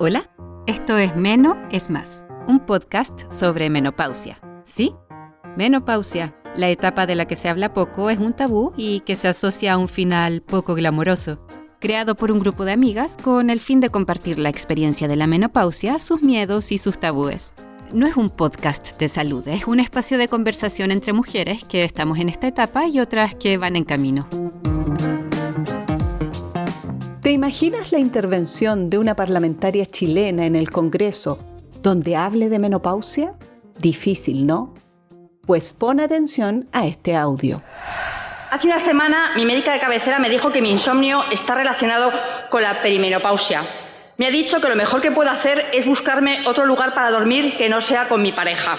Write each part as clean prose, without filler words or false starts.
Hola, esto es Meno es Más, un podcast sobre menopausia. ¿Sí? Menopausia, la etapa de la que se habla poco, es un tabú y que se asocia a un final poco glamoroso. Creado por un grupo de amigas con el fin de compartir la experiencia de la menopausia, sus miedos y sus tabúes. No es un podcast de salud, es un espacio de conversación entre mujeres que estamos en esta etapa y otras que van en camino. ¿Te imaginas la intervención de una parlamentaria chilena en el Congreso donde hable de menopausia? Difícil, ¿no? Pues pon atención a este audio. Hace una semana mi médica de cabecera me dijo que mi insomnio está relacionado con la perimenopausia. Me ha dicho que lo mejor que puedo hacer es buscarme otro lugar para dormir que no sea con mi pareja.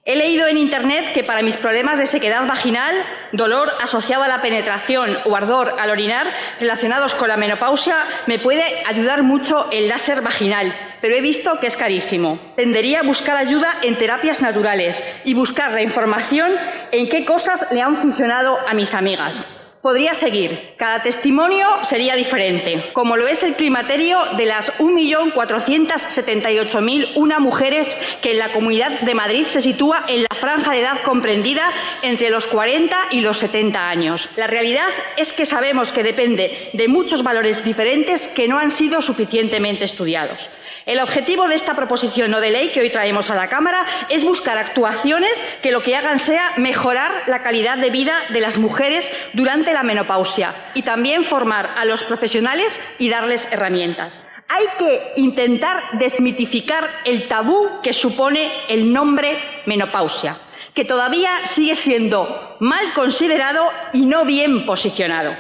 He leído en internet que para mis problemas de sequedad vaginal, dolor asociado a la penetración o ardor al orinar relacionados con la menopausia, me puede ayudar mucho el láser vaginal, pero he visto que es carísimo. Tendería a buscar ayuda en terapias naturales y buscar la información en qué cosas le han funcionado a mis amigas. Podría seguir. Cada testimonio sería diferente, como lo es el climaterio de las 1.478.001 mujeres que en la Comunidad de Madrid se sitúa en la franja de edad comprendida entre los 40 y los 70 años. La realidad es que sabemos que depende de muchos valores diferentes que no han sido suficientemente estudiados. El objetivo de esta proposición no de ley que hoy traemos a la Cámara es buscar actuaciones que lo que hagan sea mejorar la calidad de vida de las mujeres durante la menopausia y también formar a los profesionales y darles herramientas. Hay que intentar desmitificar el tabú que supone el nombre menopausia, que todavía sigue siendo mal considerado y no bien posicionado.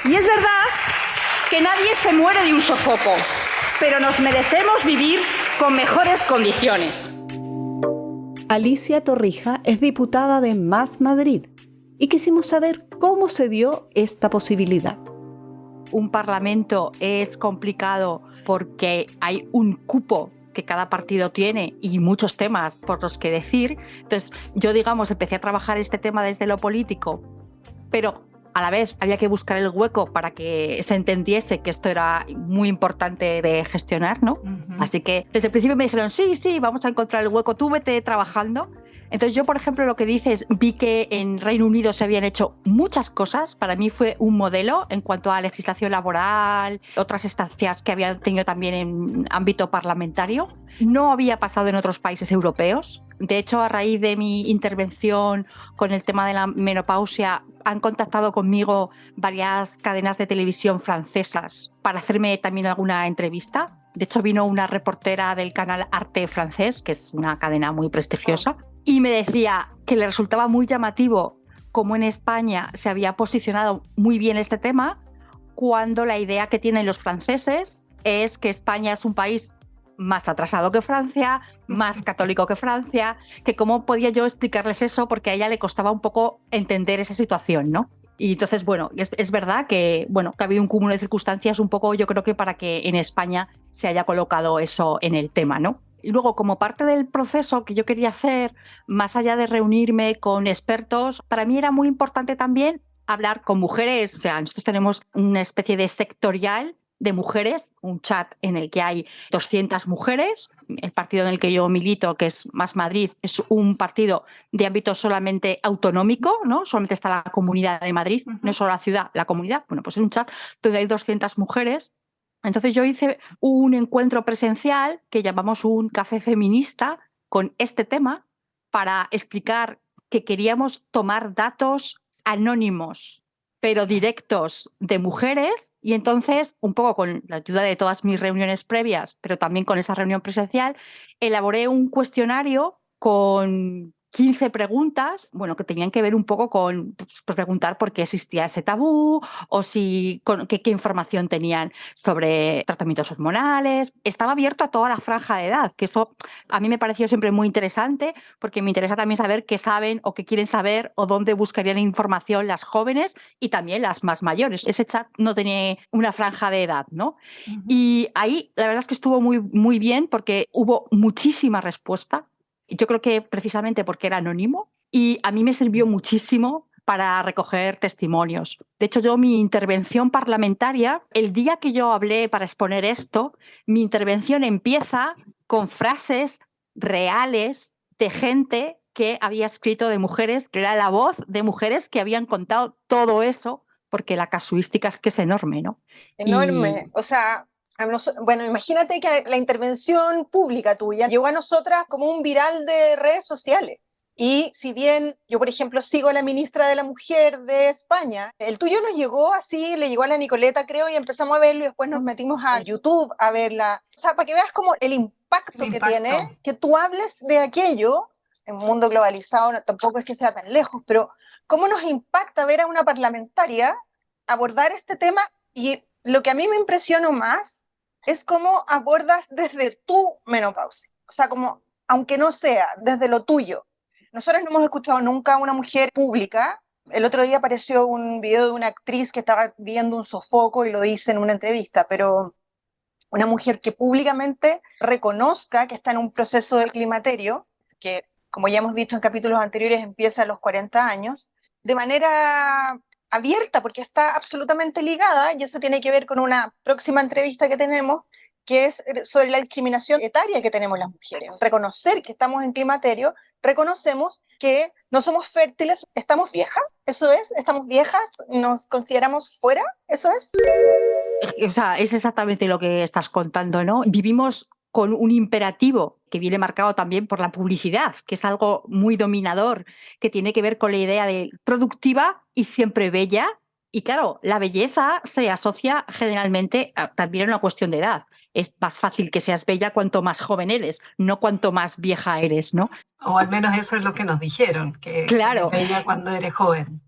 Y es verdad que nadie se muere de un sofoco, pero nos merecemos vivir con mejores condiciones. Alicia Torrija es diputada de Más Madrid y quisimos saber cómo se dio esta posibilidad. Un parlamento es complicado porque hay un cupo que cada partido tiene y muchos temas por los que decir. Entonces, yo, empecé a trabajar este tema desde lo político, pero a la vez había que buscar el hueco para que se entendiese que esto era muy importante de gestionar, ¿no? Uh-huh. Así que desde el principio me dijeron, sí, vamos a encontrar el hueco, tú vete trabajando. Entonces yo, por ejemplo, lo que dices, vi que en Reino Unido se habían hecho muchas cosas. Para mí fue un modelo en cuanto a legislación laboral, otras estancias que habían tenido también en ámbito parlamentario. No había pasado en otros países europeos. De hecho, a raíz de mi intervención con el tema de la menopausia, han contactado conmigo varias cadenas de televisión francesas para hacerme también alguna entrevista. De hecho, vino una reportera del canal Arte francés, que es una cadena muy prestigiosa, y me decía que le resultaba muy llamativo cómo en España se había posicionado muy bien este tema, cuando la idea que tienen los franceses es que España es un país más atrasado que Francia, más católico que Francia, que cómo podía yo explicarles eso, porque a ella le costaba un poco entender esa situación, ¿no? Y entonces, es verdad que ha habido un cúmulo de circunstancias un poco, yo creo que para que en España se haya colocado eso en el tema, ¿no? Y luego, como parte del proceso que yo quería hacer, más allá de reunirme con expertos, para mí era muy importante también hablar con mujeres. O sea, nosotros tenemos una especie de sectorial de mujeres, un chat en el que hay 200 mujeres. El partido en el que yo milito, que es Más Madrid, es un partido de ámbito solamente autonómico, ¿no? Solamente está la Comunidad de Madrid, no es solo la ciudad, la comunidad. Bueno, pues es un chat donde hay 200 mujeres. Entonces yo hice un encuentro presencial que llamamos un café feminista con este tema para explicar que queríamos tomar datos anónimos pero directos de mujeres, y entonces, un poco con la ayuda de todas mis reuniones previas, pero también con esa reunión presencial, elaboré un cuestionario con 15 preguntas, que tenían que ver un poco con preguntar por qué existía ese tabú o qué información tenían sobre tratamientos hormonales. Estaba abierto a toda la franja de edad, que eso a mí me pareció siempre muy interesante, porque me interesa también saber qué saben o qué quieren saber o dónde buscarían información las jóvenes y también las más mayores. Ese chat no tenía una franja de edad, ¿no? Uh-huh. Y ahí la verdad es que estuvo muy, muy bien, porque hubo muchísima respuesta. Yo creo que precisamente porque era anónimo, y a mí me sirvió muchísimo para recoger testimonios. De hecho, mi intervención parlamentaria, el día que yo hablé para exponer esto, mi intervención empieza con frases reales de gente que había escrito, de mujeres, que era la voz de mujeres que habían contado todo eso, porque la casuística es que es enorme, ¿no? Enorme. O sea, bueno, imagínate que la intervención pública tuya llegó a nosotras como un viral de redes sociales. Y si bien yo, por ejemplo, sigo a la ministra de la Mujer de España, el tuyo nos llegó así, le llegó a la Nicoleta, creo, y empezamos a verlo y después nos metimos a YouTube a verla. O sea, para que veas como el impacto que tiene, que tú hables de aquello, en un mundo globalizado tampoco es que sea tan lejos, pero cómo nos impacta ver a una parlamentaria abordar este tema. Y lo que a mí me impresionó más es cómo abordas desde tu menopausia. O sea, como, aunque no sea desde lo tuyo. Nosotros no hemos escuchado nunca a una mujer pública. El otro día apareció un video de una actriz que estaba viendo un sofoco y lo dice en una entrevista, pero una mujer que públicamente reconozca que está en un proceso del climaterio, que, como ya hemos dicho en capítulos anteriores, empieza a los 40 años, de manera abierta, porque está absolutamente ligada, y eso tiene que ver con una próxima entrevista que tenemos, que es sobre la discriminación etaria que tenemos las mujeres. Reconocer que estamos en climaterio, reconocemos que no somos fértiles, estamos viejas, eso es, estamos viejas, nos consideramos fuera, eso es. O sea, es exactamente lo que estás contando, ¿no? Vivimos con un imperativo que viene marcado también por la publicidad, que es algo muy dominador, que tiene que ver con la idea de productiva y siempre bella. Y claro, la belleza se asocia generalmente también a una cuestión de edad. Es más fácil que seas bella cuanto más joven eres, no cuanto más vieja eres, ¿no? O al menos eso es lo que nos dijeron, que claro, eres bella cuando eres joven.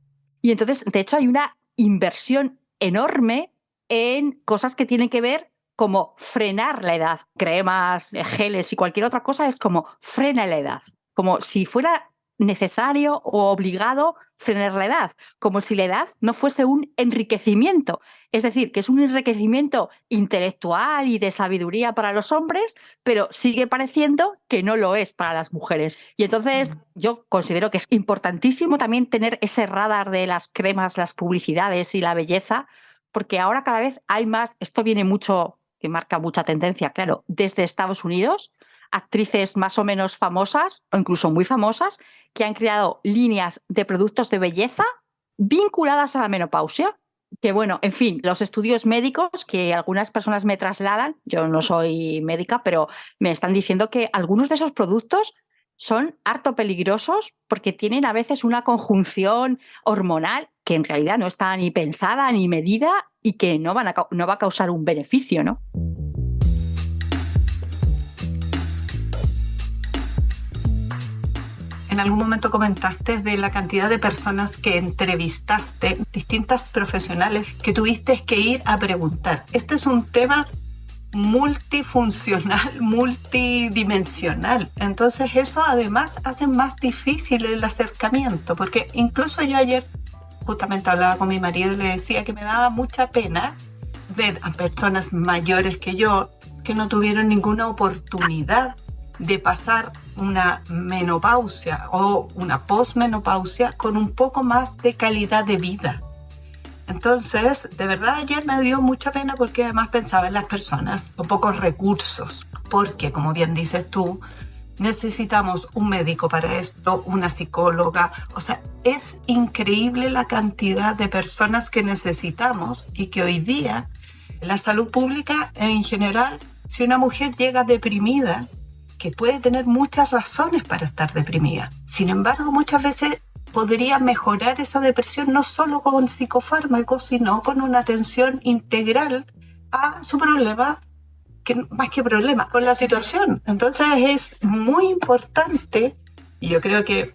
Y entonces, de hecho, hay una inversión enorme en cosas que tienen que ver como frenar la edad. Cremas, geles y cualquier otra cosa es como frena la edad. Como si fuera necesario o obligado frenar la edad. Como si la edad no fuese un enriquecimiento. Es decir, que es un enriquecimiento intelectual y de sabiduría para los hombres, pero sigue pareciendo que no lo es para las mujeres. Y entonces yo considero que es importantísimo también tener ese radar de las cremas, las publicidades y la belleza, porque ahora cada vez hay más, esto viene mucho, que marca mucha tendencia, claro, desde Estados Unidos, actrices más o menos famosas o incluso muy famosas que han creado líneas de productos de belleza vinculadas a la menopausia. Que bueno, en fin, los estudios médicos que algunas personas me trasladan, yo no soy médica, pero me están diciendo que algunos de esos productos son harto peligrosos porque tienen a veces una conjunción hormonal que en realidad no está ni pensada ni medida y que no va a causar un beneficio, ¿no? En algún momento comentaste de la cantidad de personas que entrevistaste, distintas profesionales que tuviste que ir a preguntar. Este es un tema multifuncional, multidimensional. Entonces eso además hace más difícil el acercamiento, porque incluso yo ayer justamente hablaba con mi marido y le decía que me daba mucha pena ver a personas mayores que yo que no tuvieron ninguna oportunidad de pasar una menopausia o una posmenopausia con un poco más de calidad de vida. Entonces, de verdad ayer me dio mucha pena porque además pensaba en las personas con pocos recursos, porque como bien dices tú, necesitamos un médico para esto, una psicóloga, o sea, es increíble la cantidad de personas que necesitamos y que hoy día la salud pública en general, si una mujer llega deprimida, que puede tener muchas razones para estar deprimida. Sin embargo, muchas veces podría mejorar esa depresión no solo con psicofármacos, sino con una atención integral a su problema, que más que problema, con la situación. Entonces es muy importante, y yo creo que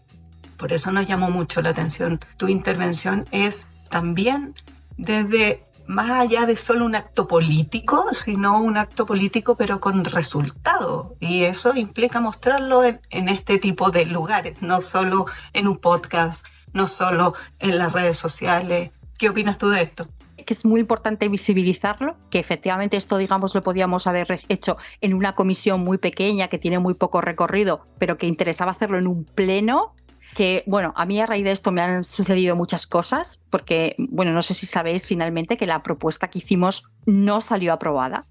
por eso nos llamó mucho la atención tu intervención, es también desde más allá de solo un acto político, sino un acto político pero con resultado. Y eso implica mostrarlo en este tipo de lugares, no solo en un podcast, no solo en las redes sociales. ¿Qué opinas tú de esto? Que es muy importante visibilizarlo, que efectivamente esto, digamos, lo podíamos haber hecho en una comisión muy pequeña que tiene muy poco recorrido, pero que interesaba hacerlo en un pleno. que, bueno, a mí a raíz de esto me han sucedido muchas cosas, porque, bueno, no sé si sabéis finalmente que la propuesta que hicimos no salió aprobada.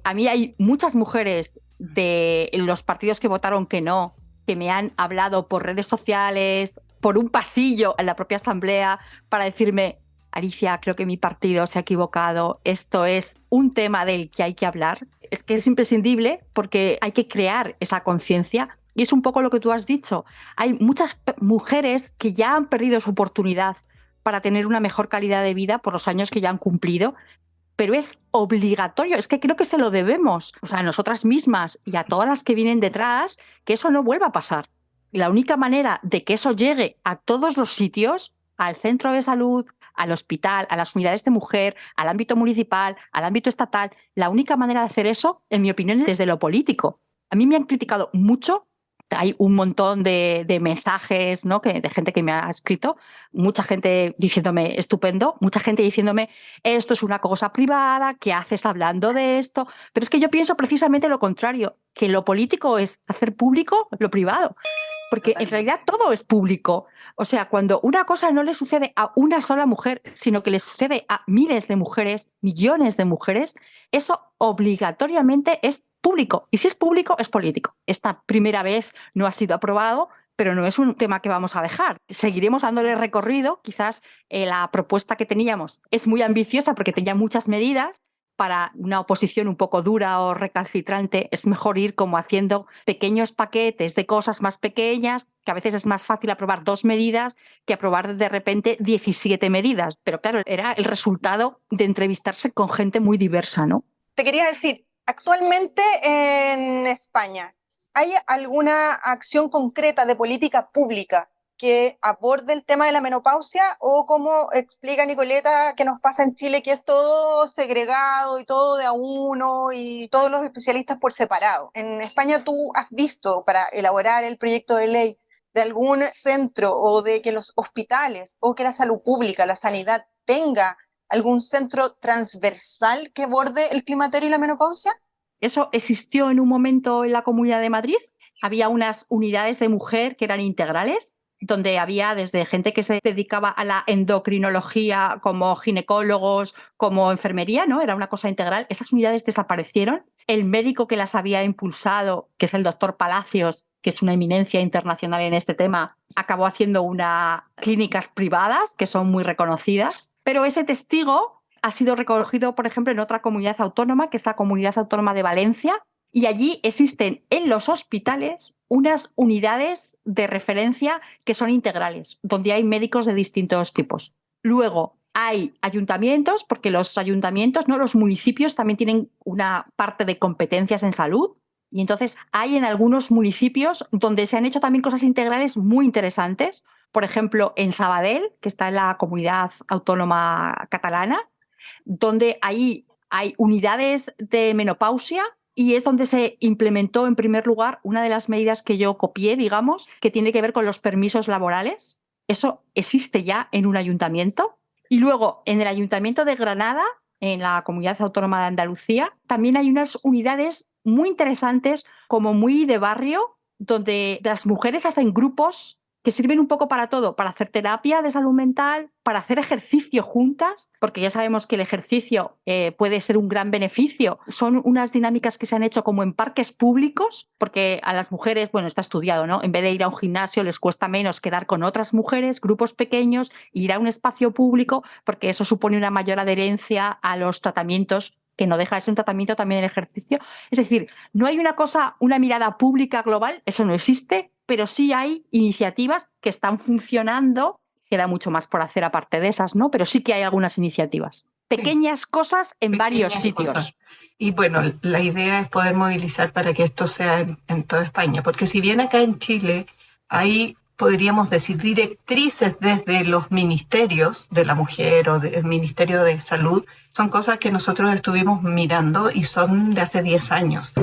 A mí hay muchas mujeres de los partidos que votaron que no, que me han hablado por redes sociales, por un pasillo en la propia asamblea, para decirme: Alicia, creo que mi partido se ha equivocado, esto es un tema del que hay que hablar. Es que es imprescindible porque hay que crear esa conciencia. Y es un poco lo que tú has dicho. Hay muchas mujeres que ya han perdido su oportunidad para tener una mejor calidad de vida por los años que ya han cumplido, pero es obligatorio, es que creo que se lo debemos, o sea, a nosotras mismas y a todas las que vienen detrás, que eso no vuelva a pasar. Y la única manera de que eso llegue a todos los sitios, al centro de salud, al hospital, a las unidades de mujer, al ámbito municipal, al ámbito estatal, la única manera de hacer eso, en mi opinión, es desde lo político. A mí me han criticado mucho. Hay un montón de mensajes, ¿no?, de gente que me ha escrito, mucha gente diciéndome estupendo, mucha gente diciéndome esto es una cosa privada, ¿qué haces hablando de esto? Pero es que yo pienso precisamente lo contrario, que lo político es hacer público lo privado, porque en realidad todo es público. O sea, cuando una cosa no le sucede a una sola mujer, sino que le sucede a miles de mujeres, millones de mujeres, eso obligatoriamente es público. Y si es público, es político. Esta primera vez no ha sido aprobado, pero no es un tema que vamos a dejar. Seguiremos dándole recorrido. Quizás la propuesta que teníamos es muy ambiciosa porque tenía muchas medidas. Para una oposición un poco dura o recalcitrante es mejor ir como haciendo pequeños paquetes de cosas más pequeñas, que a veces es más fácil aprobar 2 medidas que aprobar de repente 17 medidas. Pero claro, era el resultado de entrevistarse con gente muy diversa, ¿no? Te quería decir, actualmente en España, ¿hay alguna acción concreta de política pública que aborde el tema de la menopausia, o como explica Nicoleta que nos pasa en Chile, que es todo segregado y todo de a uno y todos los especialistas por separado? En España, ¿tú has visto, para elaborar el proyecto de ley, de algún centro o de que los hospitales o que la salud pública, la sanidad, tenga algún centro transversal que aborde el climaterio y la menopausia? Eso existió en un momento en la Comunidad de Madrid. Había unas unidades de mujer que eran integrales, donde había desde gente que se dedicaba a la endocrinología, como ginecólogos, como enfermería, ¿no? Era una cosa integral. Esas unidades desaparecieron. El médico que las había impulsado, que es el doctor Palacios, que es una eminencia internacional en este tema, acabó haciendo unas clínicas privadas que son muy reconocidas. Pero ese testigo ha sido recogido, por ejemplo, en otra comunidad autónoma, que es la Comunidad Autónoma de Valencia, y allí existen en los hospitales unas unidades de referencia que son integrales, donde hay médicos de distintos tipos. Luego hay ayuntamientos, porque los ayuntamientos, ¿no?, los municipios también tienen una parte de competencias en salud, y entonces hay en algunos municipios donde se han hecho también cosas integrales muy interesantes. Por ejemplo, en Sabadell, que está en la Comunidad Autónoma Catalana, donde ahí hay unidades de menopausia, y es donde se implementó en primer lugar una de las medidas que yo copié, digamos, que tiene que ver con los permisos laborales. Eso existe ya en un ayuntamiento. Y luego, en el Ayuntamiento de Granada, en la Comunidad Autónoma de Andalucía, también hay unas unidades muy interesantes, como muy de barrio, donde las mujeres hacen grupos que sirven un poco para todo, para hacer terapia de salud mental, para hacer ejercicio juntas, porque ya sabemos que el ejercicio puede ser un gran beneficio. Son unas dinámicas que se han hecho como en parques públicos, porque a las mujeres, bueno, está estudiado, ¿no?, en vez de ir a un gimnasio les cuesta menos quedar con otras mujeres, grupos pequeños, ir a un espacio público, porque eso supone una mayor adherencia a los tratamientos, que no deja de ser un tratamiento también el ejercicio. Es decir, no hay una cosa, una mirada pública global, eso no existe, pero sí hay iniciativas que están funcionando. Queda mucho más por hacer aparte de esas, ¿no? Pero sí que hay algunas iniciativas. Pequeñas cosas en varios sitios. Cosas. Y bueno, la idea es poder movilizar para que esto sea en toda España, porque si bien acá en Chile hay, podríamos decir, directrices desde los ministerios de la mujer o del Ministerio de Salud, son cosas que nosotros estuvimos mirando y son de hace 10 años.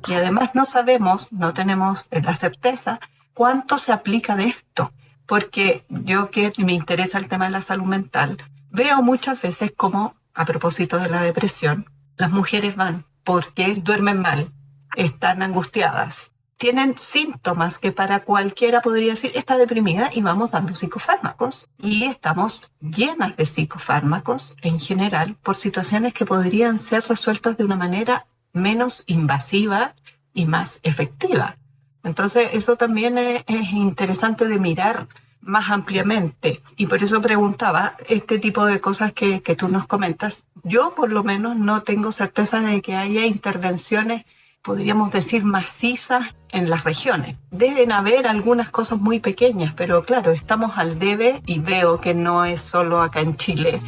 Y además no sabemos, no tenemos la certeza cuánto se aplica de esto, porque yo, que me interesa el tema de la salud mental, veo muchas veces como, a propósito de la depresión, las mujeres van porque duermen mal, están angustiadas, tienen síntomas que para cualquiera podría decir está deprimida y vamos dando psicofármacos. Y estamos llenas de psicofármacos en general por situaciones que podrían ser resueltas de una manera menos invasiva y más efectiva. Entonces eso también es interesante de mirar más ampliamente, y por eso preguntaba este tipo de cosas que tú nos comentas. Yo por lo menos no tengo certeza de que haya intervenciones, podríamos decir, macizas en las regiones. Deben haber algunas cosas muy pequeñas, pero claro, estamos al debe y veo que no es solo acá en Chile.